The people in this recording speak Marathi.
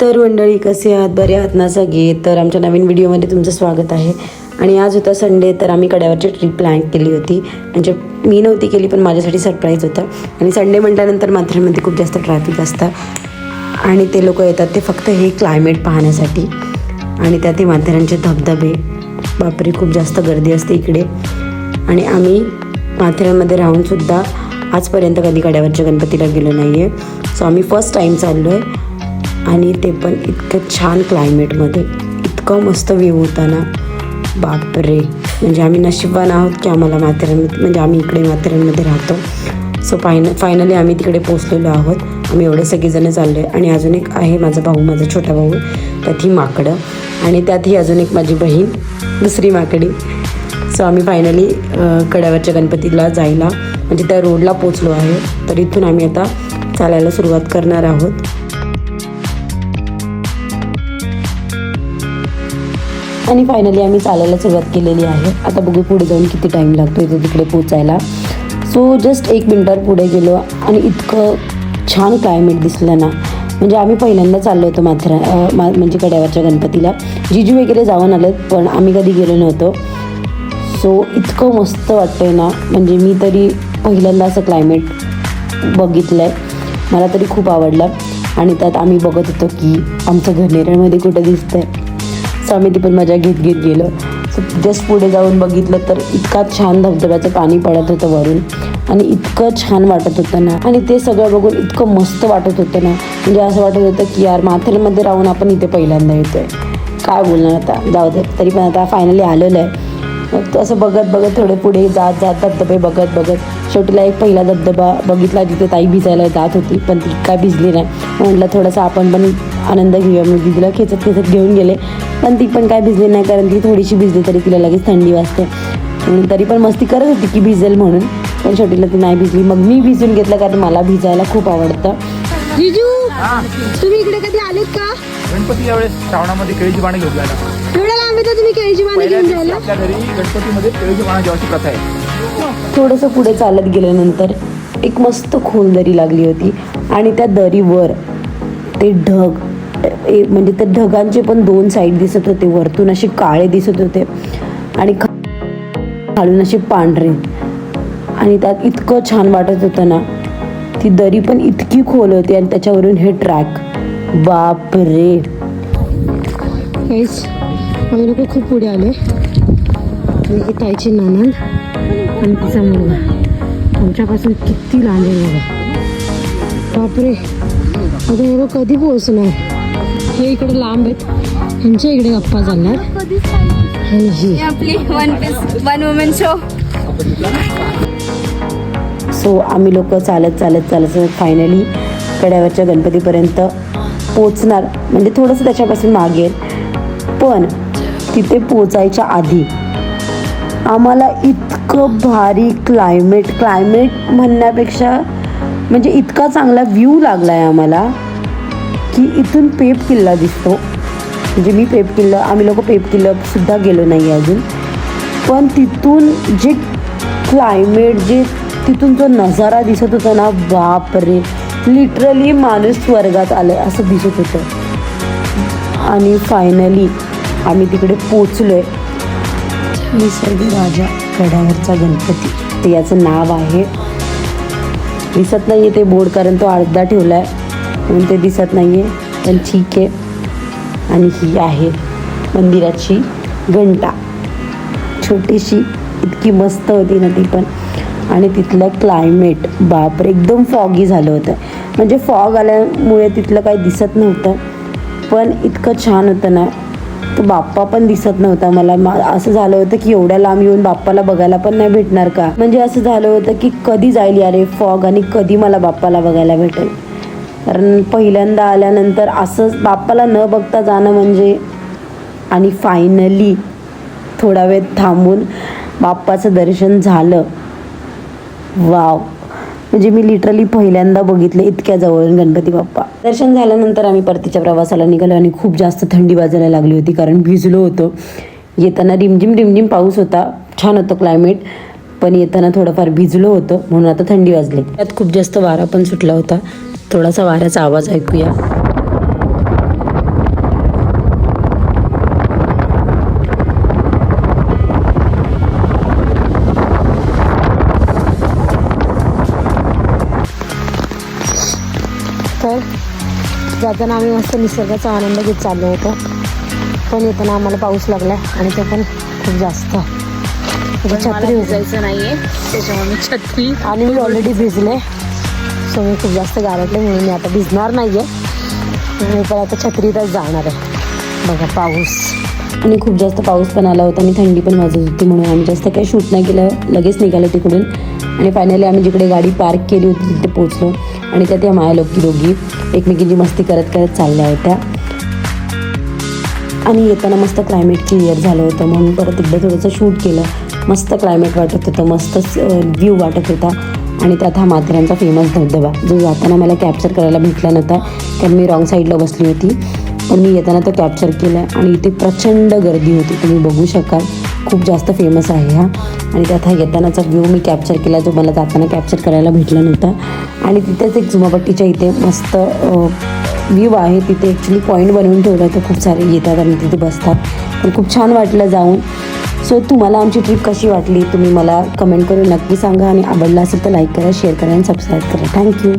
तर मंडळी कसे आहात, बरे आहात ना सगळे. तर आमच्या नवीन व्हिडिओमध्ये तुमचं स्वागत आहे. आणि आज होता संडे, तर आम्ही कड्यावरची ट्रिप प्लॅन केली होती. म्हणजे मी नव्हती केली, पण माझ्यासाठी सरप्राईज होतं. आणि संडे म्हटल्यानंतर माथेरानमध्ये खूप जास्त ट्रॅफिक असतं आणि ते लोक येतात ते फक्त हे क्लायमेट पाहण्यासाठी. आणि त्यात हे माथेरानचे धबधबे, बापरे खूप जास्त गर्दी असते इकडे. आणि आम्ही माथेरानमध्ये राहूनसुद्धा आजपर्यंत कधी कड्यावरच्या गणपतीला गेलो नाही आहे. सो आम्ही फर्स्ट टाईम चाललो आहे. आणि ते पण इतकं छान क्लायमेटमध्ये, इतकं मस्त व्ह्यू होता ना, बापरे. म्हणजे आम्ही नशीबवान आहोत की आम्हाला माथेरानमध्ये, म्हणजे आम्ही इकडे माथेरानमध्ये राहतो. सो फायनली आम्ही तिकडे पोचलेलो आहोत. आम्ही एवढे सगळेजणं चाललो आहे. आणि अजून एक आहे माझा भाऊ, माझा छोटा भाऊ, त्यात ही माकडं, आणि त्यात ही अजून एक माझी बहीण, दुसरी माकडी. सो आम्ही फायनली कड्यावरच्या गणपतीला जायला, म्हणजे त्या रोडला पोचलो आहे. तर इथून आम्ही आता चालायला सुरुवात करणार आहोत. आणि फायनली आम्ही चालायला सुरुवात केलेली आहे. आता बघू पुढे जाऊन किती टाईम लागतो इथे तिकडे पोचायला. सो जस्ट 1 मिनिटावर पुढे गेलो आणि इतकं छान क्लायमेट दिसलं ना. म्हणजे आम्ही पहिल्यांदा चाललो होतो म्हणजे कड्यावरच्या गणपतीला. जिजू वगैरे जाऊन आलेत, पण आम्ही कधी गेलो नव्हतो. सो इतकं मस्त वाटतं आहे ना. म्हणजे मी तरी पहिल्यांदा असं क्लायमेट बघितलं आहे. मला तरी खूप आवडलं. आणि त्यात आम्ही बघत होतो की आमचं घर नेरळमध्ये कुठं दिसतं आहे. सो आम्ही ती पण मजा घेत गेलो. सो जस्ट पुढे जाऊन बघितलं तर इतका छान धबधब्याचं पाणी पडत होतं वरून, आणि इतकं छान वाटत होतं ना. आणि ते सगळं बघून इतकं मस्त वाटत होतं ना. म्हणजे असं वाटत होतं की यार माथेरानमध्ये राहून आपण इथे पहिल्यांदा येतो आहे. काय बोलणार आता, जाऊ दे. तरी पण आता फायनली आलेलं आहे. मग असं बघत थोडे पुढे जात धबधबे बघत शेवटीला एक पहिला धबधबा बघितला जिथे ताई भिजायला जात होती, पण ती काय भिजली नाही. म्हटलं थोडासा आपण पण आनंद घेऊया. मग तिला खेचत घेऊन गेले, पण ती पण काय भिजली नाही, कारण ती थोडीशी भिजली तरी तिला लगेच थंडी वाजते. तरी पण मस्ती करत होती की भिजेल म्हणून, पण शेवटीला ती नाही भिजली. मग मी भिजून घेतलं, कारण मला भिजायला खूप आवडतं. जिजू, तुम्ही इकडे कधी आलेत का? गणपती यावेळेस श्रावणामध्ये केळीची पानं घेऊन जायला. एवढ्या लांब येतो तुम्ही केळीची पानं घेऊन जायला? आपल्या घरी गणपतीमध्ये केळीची पानं जेवायची प्रथा आहे. थोडंसं पुढे चालत गेल्यानंतर एक मस्त खोल दरी लागली होती. आणि त्या दरीवर ते ढग, म्हणजे त्या ढगांचे पण 2 साईड दिसत होते. वरतून असे काळे दिसत होते आणि खालून असे पांढरे. आणि त्यात इतकं छान वाटत होतं ना. ती दरी पण इतकी खोल होती आणि त्याच्यावरून हे ट्रॅक, बापरे. आम्ही लोक खूप पुढे आले. ही ताईची नणंद आणि तिचा मुलगा आमच्यापासून किती लांब आहे बघा. बापरे, आता हे लोक कधी पोहोचणार? हे इकडे लांब आहेत, ह्यांच्या इकडे गप्पा चालणार. आणि ही आपली वन वुमन शो. सो आम्ही लोक चालत फायनली कड्यावरच्या गणपतीपर्यंत पोचणार. म्हणजे थोडंसं त्याच्यापासून मागे, पण तिथे पोचायच्या आधी आम्हाला इतकं भारी क्लायमेट म्हणण्यापेक्षा म्हणजे इतका चांगला व्ह्यू लागला आहे आम्हाला की इथून पेप किल्ला दिसतो. म्हणजे आम्ही लोक पेप किल्लासुद्धा गेलो नाही अजून, पण तिथून जे क्लायमेट, तिथून जो नजारा दिसत होता ना, बापरे, लिटरली माणूस स्वर्गात आलं असं दिसत होतं. आणि फायनली आम्ही तिकडे पोचलो आहे. निसर्ग राजा कड्यावरचा गणपती, ते याचं नाव आहे. दिसत नाही आहे ते बोर्ड, कारण तो अर्धा ठेवला आहे म्हणून ते दिसत नाही आहे, पण ठीक आहे. आणि ही आहे मंदिराची घंटा, छोटीशी, इतकी मस्त होती ना ती पण. आणि तिथलं क्लायमेट, बापरे, एकदम फॉगी झालं होतं. म्हणजे फॉग आल्यामुळे तिथलं काही दिसत नव्हतं, पण इतकं छान होतं ना. तो बाप्पा पण दिसत नव्हता मला. असं झालं होतं की एवढ्या लांब येऊन बाप्पाला बघायला पण नाही भेटणार का. म्हणजे असं झालं होतं की कधी जाईल यार फॉग, आणि कधी मला बाप्पाला बघायला भेटेल. कारण पहिल्यांदा आल्यानंतर असंच बाप्पाला न बघता जाणं म्हणजे. आणि फायनली थोडा वेळ थांबून बाप्पाचं दर्शन झालं. वाव, म्हणजे मी लिटरली पहिल्यांदा बघितले इतक्या जवळून गणपती बाप्पा. दर्शन झाल्यानंतर आम्ही परतीच्या प्रवासाला निघालो आणि खूप जास्त थंडी वाजायला लागली होती, कारण भिजलो होतो. येताना रिमझिम पाऊस होता, छान होतं क्लायमेट, पण येताना थोडंफार भिजलो होतं, म्हणून आता थंडी वाजली. त्यात खूप जास्त वारा पण सुटला होता. थोडासा वाऱ्याचा आवाज ऐकूया. जाताना आम्ही मस्त निसर्गाचा आनंद घेत चाललो होतो, पण येताना आम्हाला पाऊस लागला आणि ते पण खूप जास्त. छत्री जायचं नाहीये त्याच्यामुळे मी छत्री आणि मी ऑलरेडी भिजले, सो मी खूप जास्त गारटले म्हणून मी आता भिजणार नाही आहे. मी पण आता छत्रीतच जाणार आहे. बघा पाऊस आणि खूप जास्त पाऊस पण आला होता आणि थंडी पण वाजत होती, म्हणून आम्ही जास्त काही शूट नाही केलं. लगेच निघालो तिकडून आणि फायनली आम्ही जिकडे गाडी पार्क केली होती तिथे पोचलो. आणि त्यात या माया दोघी एकमेकींची मस्ती करत करत चालल्या होत्या. आणि येताना मस्त क्लायमेट क्लिअर झालं होतं म्हणून परत एकदा थोडंसं शूट केलं. मस्त क्लायमेट वाटत होतं, मस्त व्ह्यू वाटत होता. आणि त्यात हा माथेरानचा फेमस धबधबा जो जाताना मला कॅप्चर करायला भेटला नव्हता, कारण मी रॉंग साईडला बसली होती. पण मी येताना तो कॅप्चर केला आणि इथे प्रचंड गर्दी होती, तुम्ही बघू शकाल. खूप जास्त फेमस आहे हा. आणि त्यात हा येतानाचा व्ह्यू मी कॅप्चर केला जो मला जाताना कॅप्चर करायला भेटला नव्हता. आणि तिथेच एक जुमापट्टीच्या इथे मस्त व्ह्यू आहे, तिथे ॲक्च्युली पॉईंट बनवून ठेवलं होतं, खूप सारे येतात आणि तिथे बसतात. पण खूप छान वाटलं जाऊन. सो तुम्हाला आमची ट्रिप कशी वाटली तुम्ही मला कमेंट करून नक्की सांगा. आणि आवडला असेल तर लाईक करा, शेअर करा आणि सबस्क्राईब करा. थँक्यू.